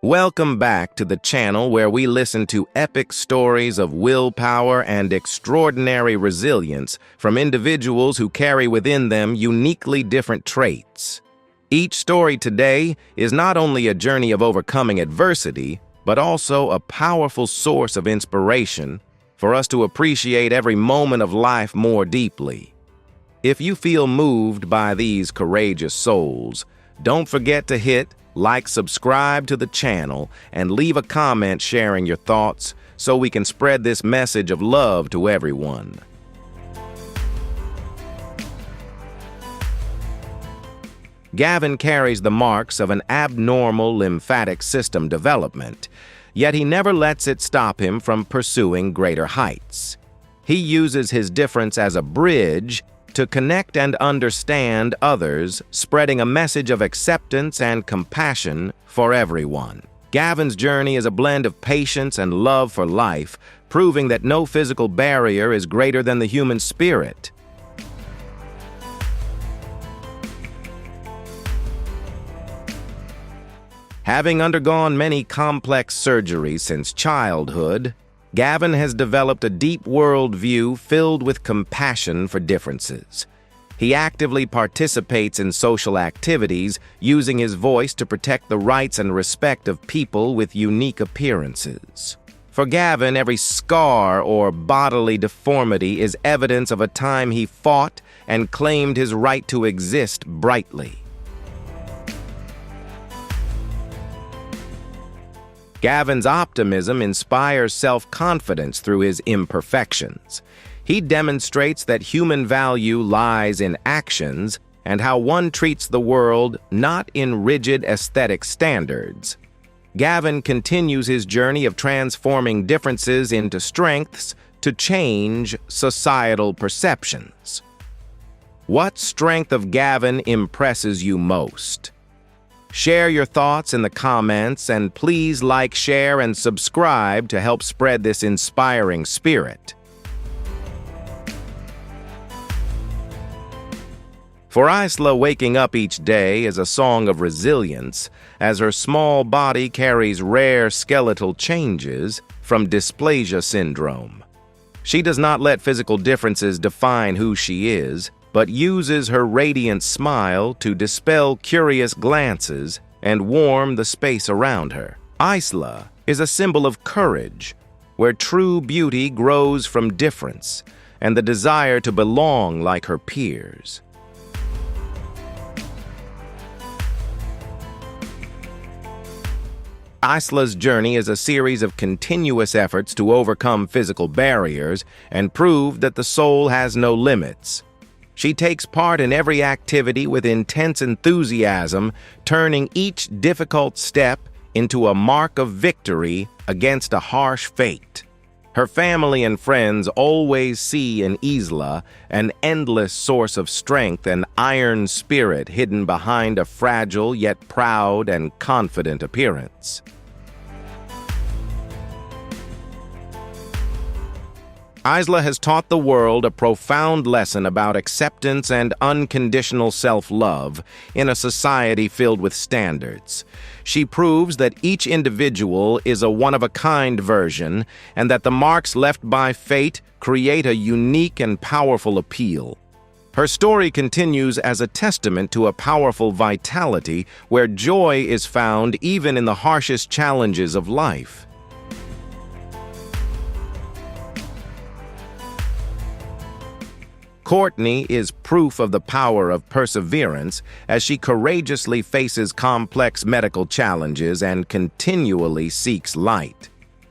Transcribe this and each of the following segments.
Welcome back to the channel where we listen to epic stories of willpower and extraordinary resilience from individuals who carry within them uniquely different traits. Each story today is not only a journey of overcoming adversity, but also a powerful source of inspiration for us to appreciate every moment of life more deeply. If you feel moved by these courageous souls, don't forget to hit like, subscribe to the channel, and leave a comment sharing your thoughts so we can spread this message of love to everyone. Gavin carries the marks of an abnormal lymphatic system development, yet he never lets it stop him from pursuing greater heights. He uses his difference as a bridge to connect and understand others, spreading a message of acceptance and compassion for everyone. Gavin's journey is a blend of patience and love for life, proving that no physical barrier is greater than the human spirit. Having undergone many complex surgeries since childhood, Gavin has developed a deep worldview filled with compassion for differences. He actively participates in social activities, using his voice to protect the rights and respect of people with unique appearances. For Gavin, every scar or bodily deformity is evidence of a time he fought and claimed his right to exist brightly. Gavin's optimism inspires self-confidence through his imperfections. He demonstrates that human value lies in actions and how one treats the world, not in rigid aesthetic standards. Gavin continues his journey of transforming differences into strengths to change societal perceptions. What strength of Gavin impresses you most? Share your thoughts in the comments, and please like, share, and subscribe to help spread this inspiring spirit. For Isla, waking up each day is a song of resilience, as her small body carries rare skeletal changes from dysplasia syndrome. She does not let physical differences define who she is, but uses her radiant smile to dispel curious glances and warm the space around her. Isla is a symbol of courage, where true beauty grows from difference and the desire to belong like her peers. Isla's journey is a series of continuous efforts to overcome physical barriers and prove that the soul has no limits. She takes part in every activity with intense enthusiasm, turning each difficult step into a mark of victory against a harsh fate. Her family and friends always see in Isla an endless source of strength and iron spirit hidden behind a fragile yet proud and confident appearance. Isla has taught the world a profound lesson about acceptance and unconditional self-love in a society filled with standards. She proves that each individual is a one-of-a-kind version and that the marks left by fate create a unique and powerful appeal. Her story continues as a testament to a powerful vitality where joy is found even in the harshest challenges of life. Courtney is proof of the power of perseverance as she courageously faces complex medical challenges and continually seeks light.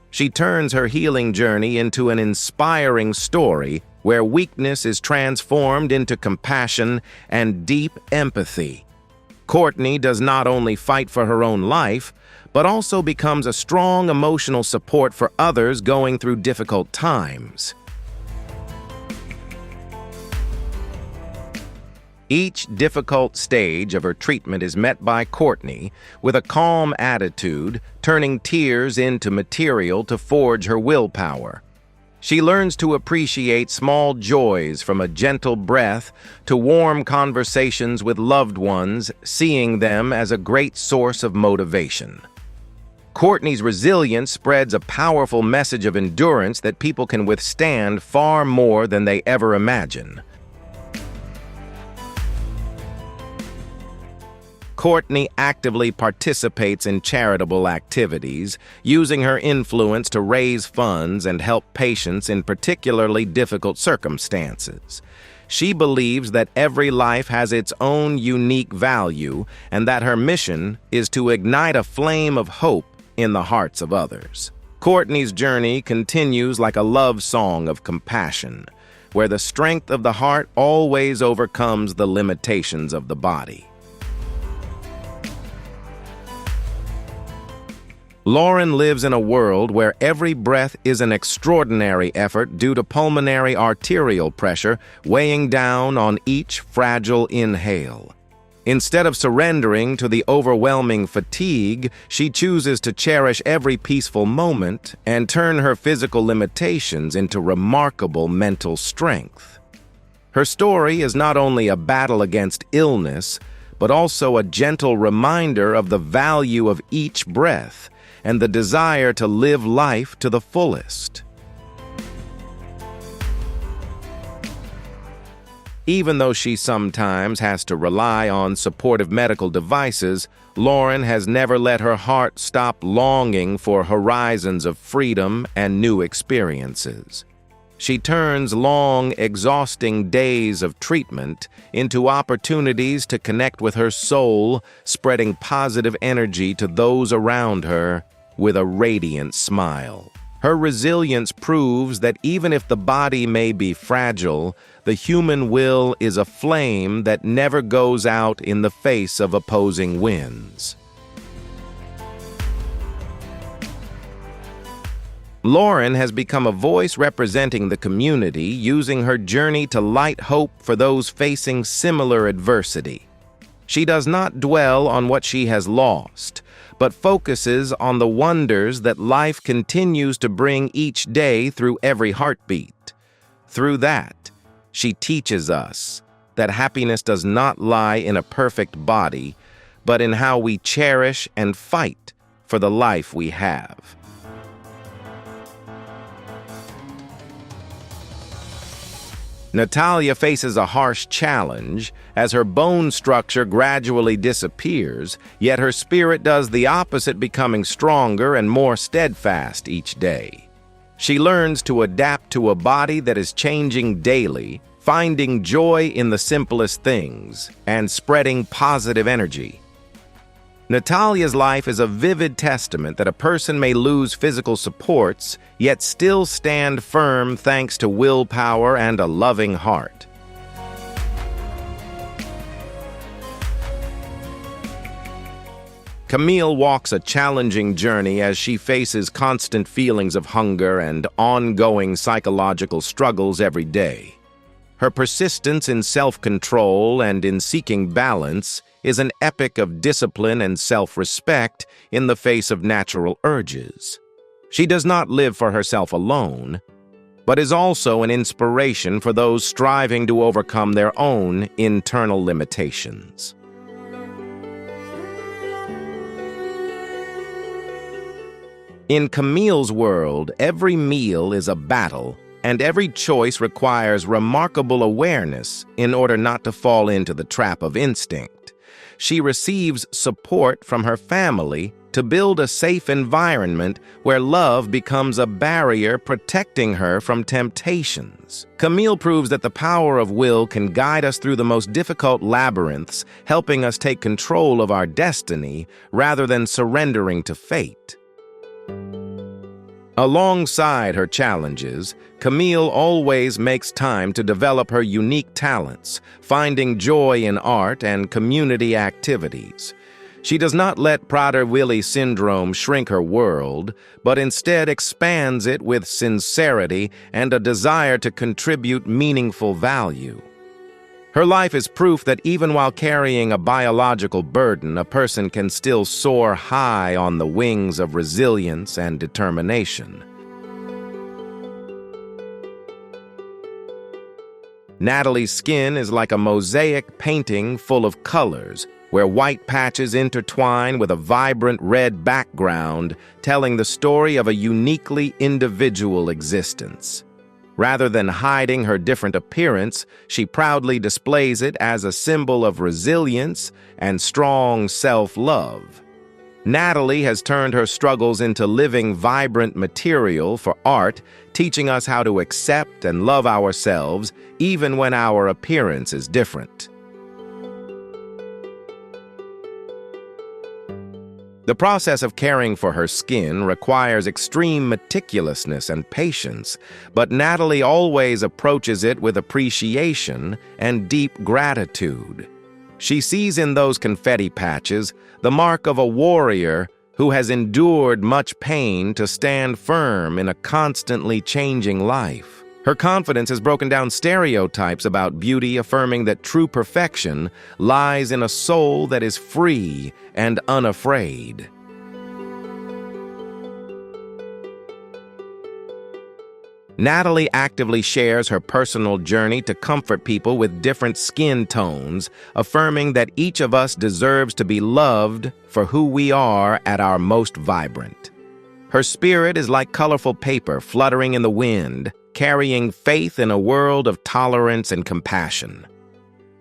She turns her healing journey into an inspiring story where weakness is transformed into compassion and deep empathy. Courtney does not only fight for her own life, but also becomes a strong emotional support for others going through difficult times. Each difficult stage of her treatment is met by Courtney with a calm attitude, turning tears into material to forge her willpower. She learns to appreciate small joys, from a gentle breath to warm conversations with loved ones, seeing them as a great source of motivation. Courtney's resilience spreads a powerful message of endurance that people can withstand far more than they ever imagine. Courtney actively participates in charitable activities, using her influence to raise funds and help patients in particularly difficult circumstances. She believes that every life has its own unique value and that her mission is to ignite a flame of hope in the hearts of others. Courtney's journey continues like a love song of compassion, where the strength of the heart always overcomes the limitations of the body. Lauren lives in a world where every breath is an extraordinary effort due to pulmonary arterial pressure weighing down on each fragile inhale. Instead of surrendering to the overwhelming fatigue, she chooses to cherish every peaceful moment and turn her physical limitations into remarkable mental strength. Her story is not only a battle against illness, but also a gentle reminder of the value of each breath and the desire to live life to the fullest. Even though she sometimes has to rely on supportive medical devices, Lauren has never let her heart stop longing for horizons of freedom and new experiences. She turns long, exhausting days of treatment into opportunities to connect with her soul, spreading positive energy to those around her with a radiant smile. Her resilience proves that even if the body may be fragile, the human will is a flame that never goes out in the face of opposing winds. Lauren has become a voice representing the community, using her journey to light hope for those facing similar adversity. She does not dwell on what she has lost, but focuses on the wonders that life continues to bring each day through every heartbeat. Through that, she teaches us that happiness does not lie in a perfect body, but in how we cherish and fight for the life we have. Natalia faces a harsh challenge as her bone structure gradually disappears, yet her spirit does the opposite, becoming stronger and more steadfast each day. She learns to adapt to a body that is changing daily, finding joy in the simplest things and spreading positive energy. Natalia's life is a vivid testament that a person may lose physical supports, yet still stand firm thanks to willpower and a loving heart. Camille walks a challenging journey as she faces constant feelings of hunger and ongoing psychological struggles every day. Her persistence in self-control and in seeking balance is an epic of discipline and self-respect in the face of natural urges. She does not live for herself alone, but is also an inspiration for those striving to overcome their own internal limitations. In Camille's world, every meal is a battle, and every choice requires remarkable awareness in order not to fall into the trap of instinct. She receives support from her family to build a safe environment where love becomes a barrier protecting her from temptations. Camille proves that the power of will can guide us through the most difficult labyrinths, helping us take control of our destiny rather than surrendering to fate. Alongside her challenges, Camille always makes time to develop her unique talents, finding joy in art and community activities. She does not let Prader-Willi syndrome shrink her world, but instead expands it with sincerity and a desire to contribute meaningful value. Her life is proof that even while carrying a biological burden, a person can still soar high on the wings of resilience and determination. Natalie's skin is like a mosaic painting full of colors, where white patches intertwine with a vibrant red background, telling the story of a uniquely individual existence. Rather than hiding her different appearance, she proudly displays it as a symbol of resilience and strong self-love. Natalie has turned her struggles into living, vibrant material for art, teaching us how to accept and love ourselves even when our appearance is different. The process of caring for her skin requires extreme meticulousness and patience, but Natalie always approaches it with appreciation and deep gratitude. She sees in those confetti patches the mark of a warrior who has endured much pain to stand firm in a constantly changing life. Her confidence has broken down stereotypes about beauty, affirming that true perfection lies in a soul that is free and unafraid. Natalie actively shares her personal journey to comfort people with different skin tones, affirming that each of us deserves to be loved for who we are at our most vibrant. Her spirit is like colorful paper fluttering in the wind, carrying faith in a world of tolerance and compassion.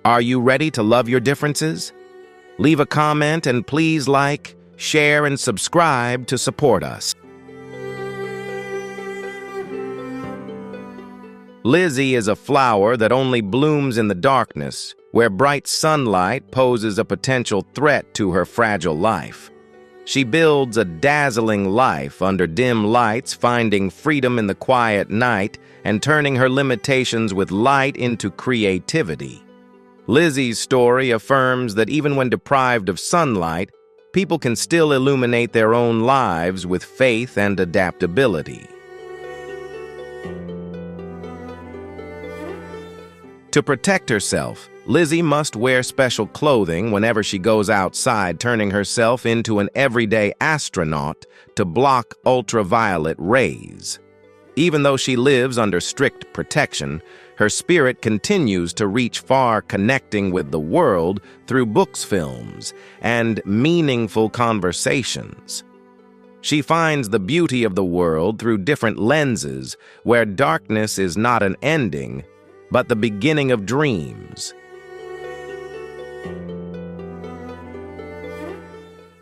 Are you ready to love your differences? Leave a comment and please like, share, and subscribe to support us. Lizzie is a flower that only blooms in the darkness, where bright sunlight poses a potential threat to her fragile life. She builds a dazzling life under dim lights, finding freedom in the quiet night and turning her limitations with light into creativity. Lizzie's story affirms that even when deprived of sunlight, people can still illuminate their own lives with faith and adaptability. To protect herself, Lizzie must wear special clothing whenever she goes outside, turning herself into an everyday astronaut to block ultraviolet rays. Even though she lives under strict protection, her spirit continues to reach far, connecting with the world through books, films, and meaningful conversations. She finds the beauty of the world through different lenses, where darkness is not an ending, but the beginning of dreams.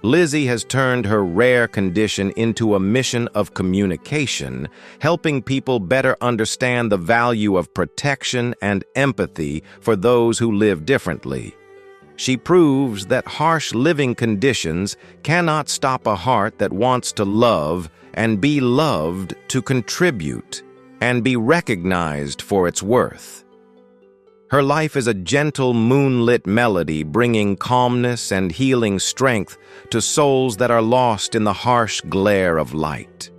Lizzie has turned her rare condition into a mission of communication, helping people better understand the value of protection and empathy for those who live differently. She proves that harsh living conditions cannot stop a heart that wants to love and be loved, to contribute and be recognized for its worth. Her life is a gentle moonlit melody, bringing calmness and healing strength to souls that are lost in the harsh glare of light.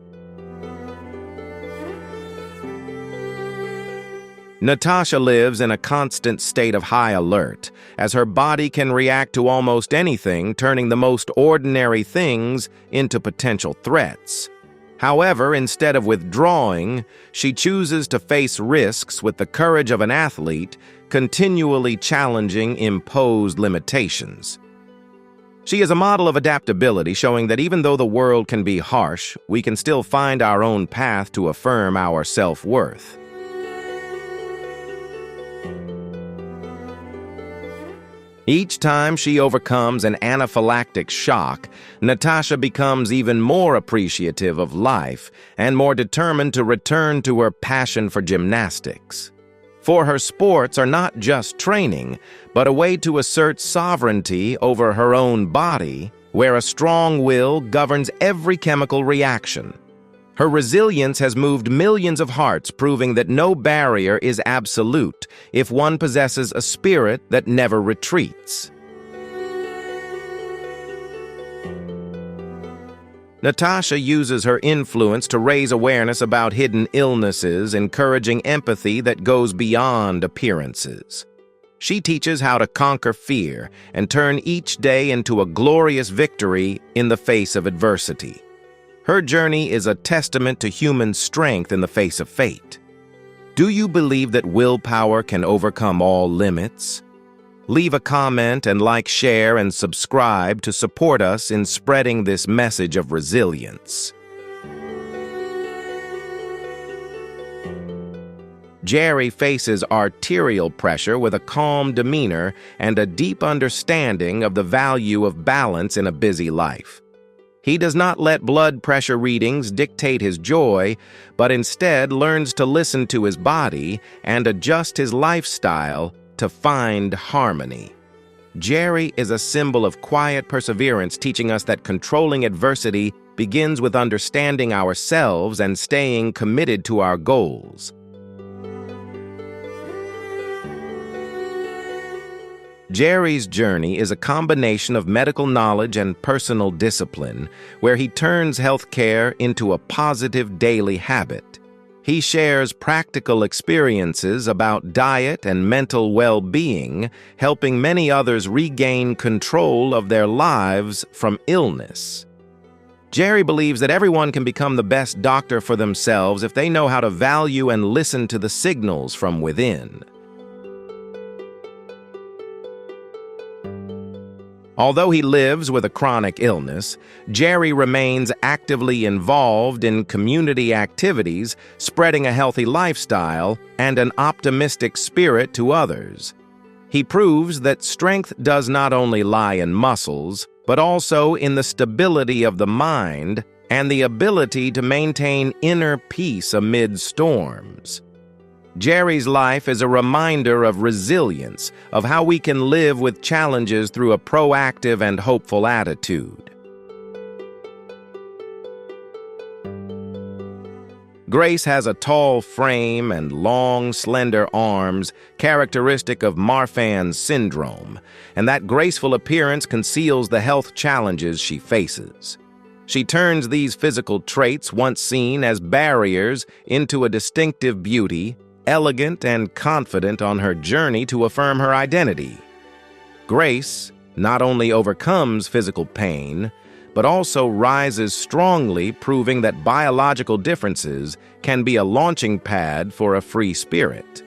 Natasha lives in a constant state of high alert, as her body can react to almost anything, turning the most ordinary things into potential threats. However, instead of withdrawing, she chooses to face risks with the courage of an athlete, continually challenging imposed limitations. She is a model of adaptability, showing that even though the world can be harsh, we can still find our own path to affirm our self-worth. Each time she overcomes an anaphylactic shock, Natasha becomes even more appreciative of life and more determined to return to her passion for gymnastics. For her sports are not just training, but a way to assert sovereignty over her own body, where a strong will governs every chemical reaction. Her resilience has moved millions of hearts, proving that no barrier is absolute if one possesses a spirit that never retreats. Natasha uses her influence to raise awareness about hidden illnesses, encouraging empathy that goes beyond appearances. She teaches how to conquer fear and turn each day into a glorious victory in the face of adversity. Her journey is a testament to human strength in the face of fate. Do you believe that willpower can overcome all limits? Leave a comment and like, share, and subscribe to support us in spreading this message of resilience. Jerry faces arterial pressure with a calm demeanor and a deep understanding of the value of balance in a busy life. He does not let blood pressure readings dictate his joy, but instead learns to listen to his body and adjust his lifestyle to find harmony. Jerry is a symbol of quiet perseverance, teaching us that controlling adversity begins with understanding ourselves and staying committed to our goals. Jerry's journey is a combination of medical knowledge and personal discipline, where he turns healthcare into a positive daily habit. He shares practical experiences about diet and mental well-being, helping many others regain control of their lives from illness. Jerry believes that everyone can become the best doctor for themselves if they know how to value and listen to the signals from within. Although he lives with a chronic illness, Jerry remains actively involved in community activities, spreading a healthy lifestyle and an optimistic spirit to others. He proves that strength does not only lie in muscles, but also in the stability of the mind and the ability to maintain inner peace amid storms. Jerry's life is a reminder of resilience, of how we can live with challenges through a proactive and hopeful attitude. Grace has a tall frame and long, slender arms, characteristic of Marfan's syndrome, and that graceful appearance conceals the health challenges she faces. She turns these physical traits, once seen as barriers, into a distinctive beauty, elegant and confident on her journey to affirm her identity. Grace not only overcomes physical pain, but also rises strongly, proving that biological differences can be a launching pad for a free spirit.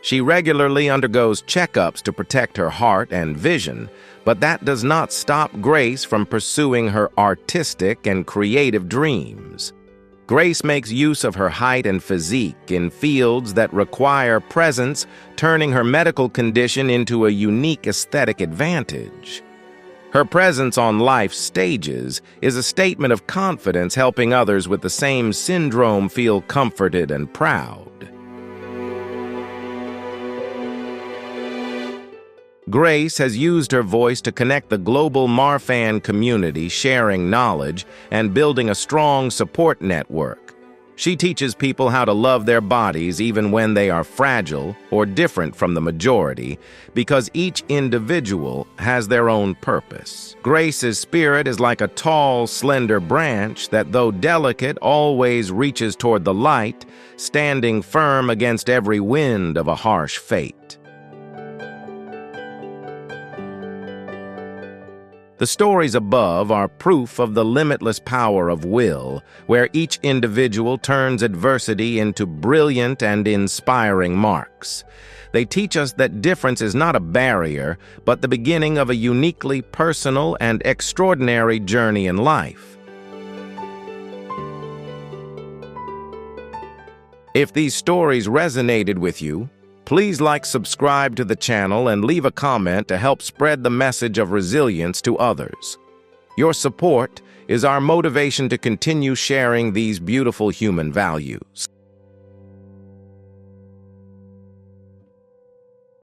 She regularly undergoes checkups to protect her heart and vision, but that does not stop Grace from pursuing her artistic and creative dreams. Grace makes use of her height and physique in fields that require presence, turning her medical condition into a unique aesthetic advantage. Her presence on life's stages is a statement of confidence, helping others with the same syndrome feel comforted and proud. Grace has used her voice to connect the global Marfan community, sharing knowledge and building a strong support network. She teaches people how to love their bodies even when they are fragile or different from the majority, because each individual has their own purpose. Grace's spirit is like a tall, slender branch that, though delicate, always reaches toward the light, standing firm against every wind of a harsh fate. The stories above are proof of the limitless power of will, where each individual turns adversity into brilliant and inspiring marks. They teach us that difference is not a barrier, but the beginning of a uniquely personal and extraordinary journey in life. If these stories resonated with you, please subscribe to the channel and leave a comment to help spread the message of resilience to others. Your support is our motivation to continue sharing these beautiful human values.